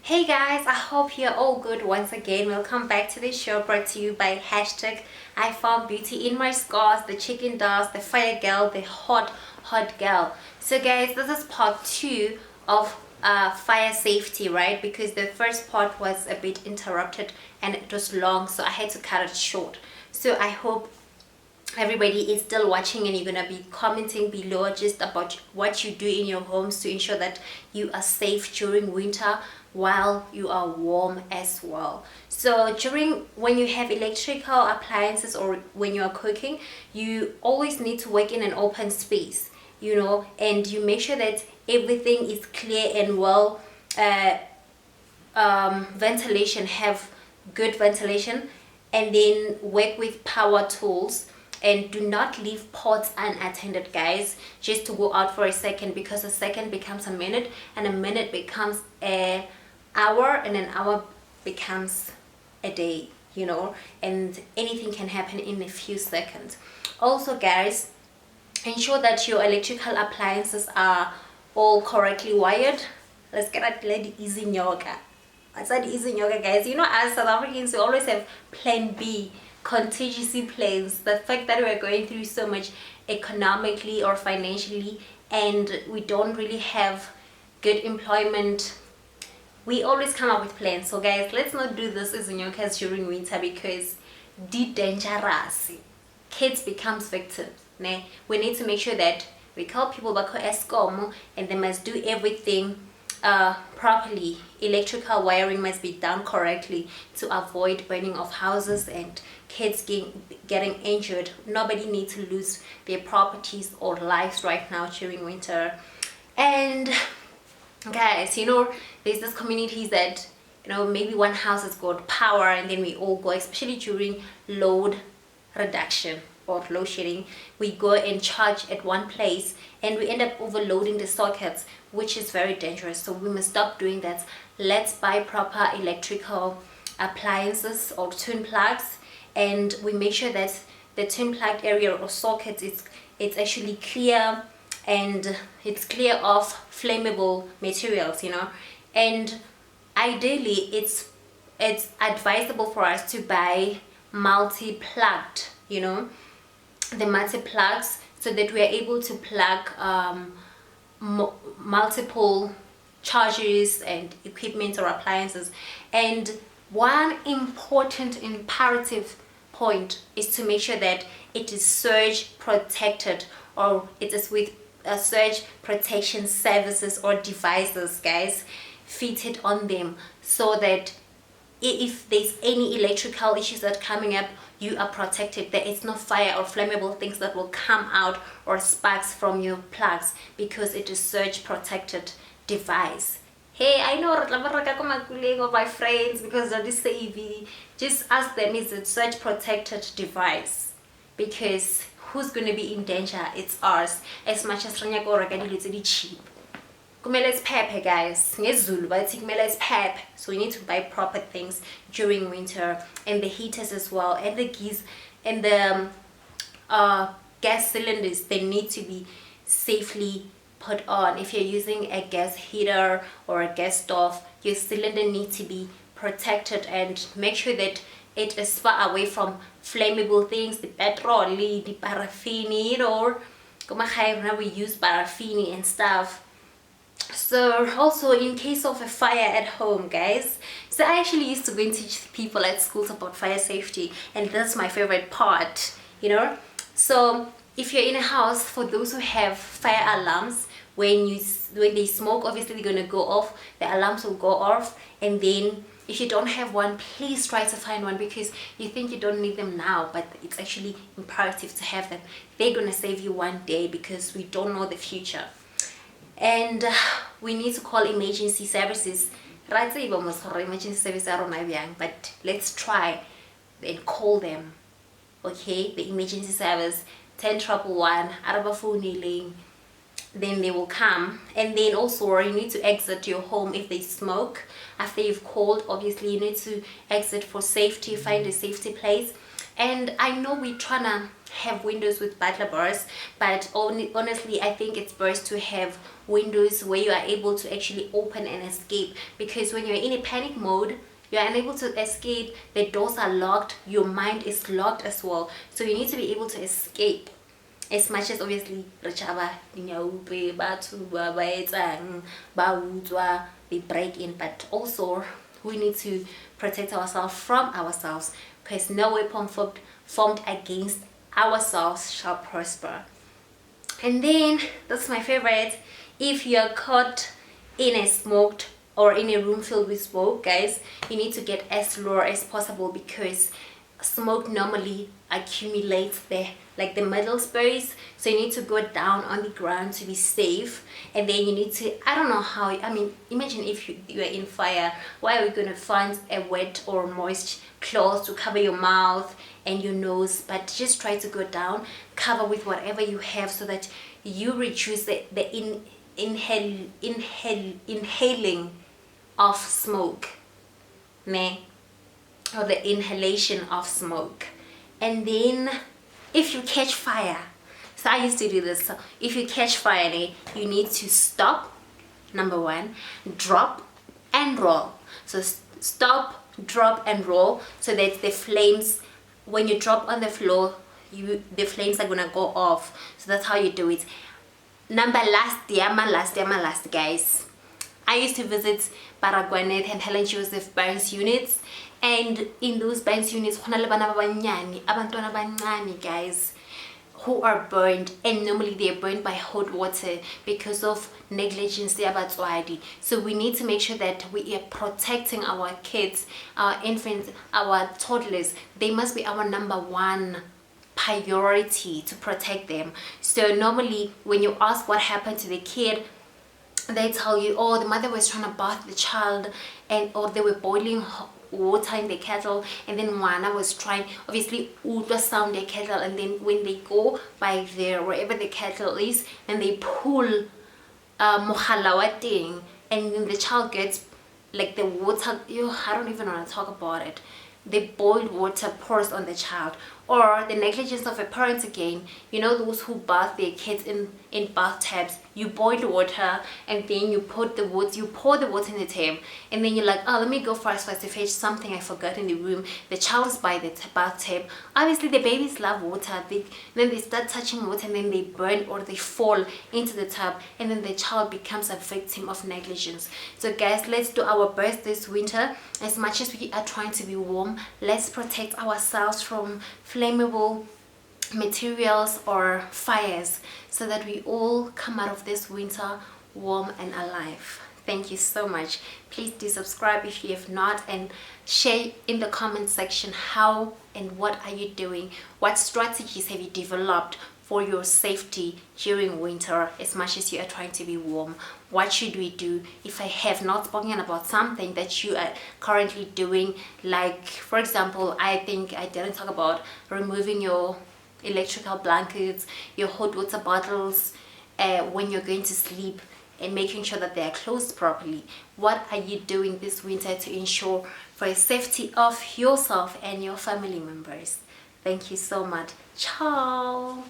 Hey guys, I hope you're all good once again. Welcome back to the show brought to you by hashtag I found beauty in my scars, the chicken dust, the fire girl, the hot girl. So guys, this is part 2 of fire safety, right? Because the first part was a bit interrupted and it was long, so I had to cut it short. So I hope everybody is still watching and you're gonna be commenting below just about what you do in your homes to ensure that you are safe during winter while you are warm as well. So when you have electrical appliances or when you are cooking, you always need to work in an open space, and you make sure that everything is clear and well ventilation, have good ventilation, and then work with power tools. And do not leave pots unattended, guys, just to go out for a second, because a second becomes a minute and a minute becomes an hour and an hour becomes a day, and anything can happen in a few seconds. Also guys, ensure that your electrical appliances are all correctly wired. Let's get at lady IZinyoka. What's that IZinyoka, guys? As South Africans, we always have plan B, contingency plans. The fact that we're going through so much economically or financially and we don't really have good employment, we always come up with plans. So guys, let's not do this as IZinyokas during winter, because the dangerous kids becomes victims. We need to make sure that we call people back to Eskom and they must do everything properly. Electrical wiring must be done correctly to avoid burning of houses and kids getting injured. Nobody needs to lose their properties or lives right now during winter. And guys, there's this communities that maybe one house has got power and then we all go, especially during load reduction or load shedding, we go and charge at one place and we end up overloading the sockets, which is very dangerous. So we must stop doing that. Let's buy proper electrical appliances or twin plugs, and we make sure that the twin plug area or socket it's actually clear and it's clear of flammable materials, and ideally it's advisable for us to buy multi-plugged, the multi-plugs, so that we are able to plug multiple chargers and equipment or appliances. And one important imperative point is to make sure that it is surge protected, or it is with surge protection services or devices, guys, fitted on them, so that if there's any electrical issues that are coming up, you are protected. There is no fire or flammable things that will come out or sparks from your plugs, because it is surge protected device. Hey, I know of my friends because they're this savvy. Just ask them, is it surge protected device? Because who's going to be in danger? It's ours. As much as it's cheap. Kumele pep, guys. Pep. So we need to buy proper things during winter, and the heaters as well, and the geese and the gas cylinders, they need to be safely put on. If you're using a gas heater or a gas stove, your cylinder needs to be protected, and make sure that it is far away from flammable things, the petrol, the paraffin, we use paraffin and stuff. So also, in case of a fire at home, guys, so I actually used to go and teach people at schools about fire safety, and that's my favorite part, So if you're in a house, for those who have fire alarms, when they smoke, obviously they're going to go off, the alarms will go off. And then if you don't have one, please try to find one, because you think you don't need them now, but it's actually imperative to have them. They're going to save you one day, because we don't know the future. And we need to call emergency services. But let's try and call them. Okay, the emergency service 1011, then they will come. And then also, you need to exit your home if they smoke. After you've called, obviously you need to exit for safety, find a safety place. And I know we're trying to have windows with butler bars, but honestly I think it's best to have windows where you are able to actually open and escape, because when you're in a panic mode, you're unable to escape, the doors are locked, your mind is locked as well, so you need to be able to escape. As much as obviously they break in, but also we need to protect ourselves from ourselves, because no weapon formed against ourselves shall prosper. And then that's my favorite: if you're caught in a smoked or in a room filled with smoke, guys, you need to get as low as possible, because smoke normally accumulates there, like the middle space, so you need to go down on the ground to be safe. And then you need to, I don't know how, I mean, imagine if you are in fire, why are we going to find a wet or moist cloth to cover your mouth and your nose? But just try to go down, cover with whatever you have, so that you reduce the inhaling of smoke, ne? Or the inhalation of smoke. And then if you catch fire, so I used to do this, so if you catch fire, you need to stop, number one, drop and roll. So stop, drop and roll, so that the flames, when you drop on the floor, the flames are gonna go off. So that's how you do it. Number last, guys, I used to visit Baragwanet and Helen Joseph Burns units, and in those Burns units, abantwana bancane, guys, who are burned, and normally they are burned by hot water because of negligence. So we need to make sure that we are protecting our kids, our infants, our toddlers. They must be our number one priority, to protect them. So normally when you ask what happened to the kid, they tell you, oh, the mother was trying to bath the child, and or they were boiling water in the kettle, and then Wana was trying, obviously ultrasound the kettle, and then when they go by there, wherever the kettle is, and they pull mohala thing, and then the child gets like the water, I don't even want to talk about it, the boiled water pours on the child. Or the negligence of a parent again, those who bath their kids in bathtubs. You boil the water, and then you pour the water in the tub, and then you're like, oh, let me go first to fetch something I forgot in the room. The child is by the bathtub. Obviously the babies love water. Then they start touching water, and then they burn or they fall into the tub, and then the child becomes a victim of negligence. So guys, let's do our best this winter. As much as we are trying to be warm, let's protect ourselves from flammable materials or fires, so that we all come out of this winter warm and alive. Thank you so much. Please do subscribe if you have not, and share in the comment section how and what are you doing, what strategies have you developed for your safety during winter, as much as you are trying to be warm. What should we do? If I have not spoken about something that you are currently doing, like for example, I think I didn't talk about removing your electrical blankets, your hot water bottles when you're going to sleep, and making sure that they are closed properly. What are you doing this winter to ensure for the safety of yourself and your family members? Thank you so much. Ciao.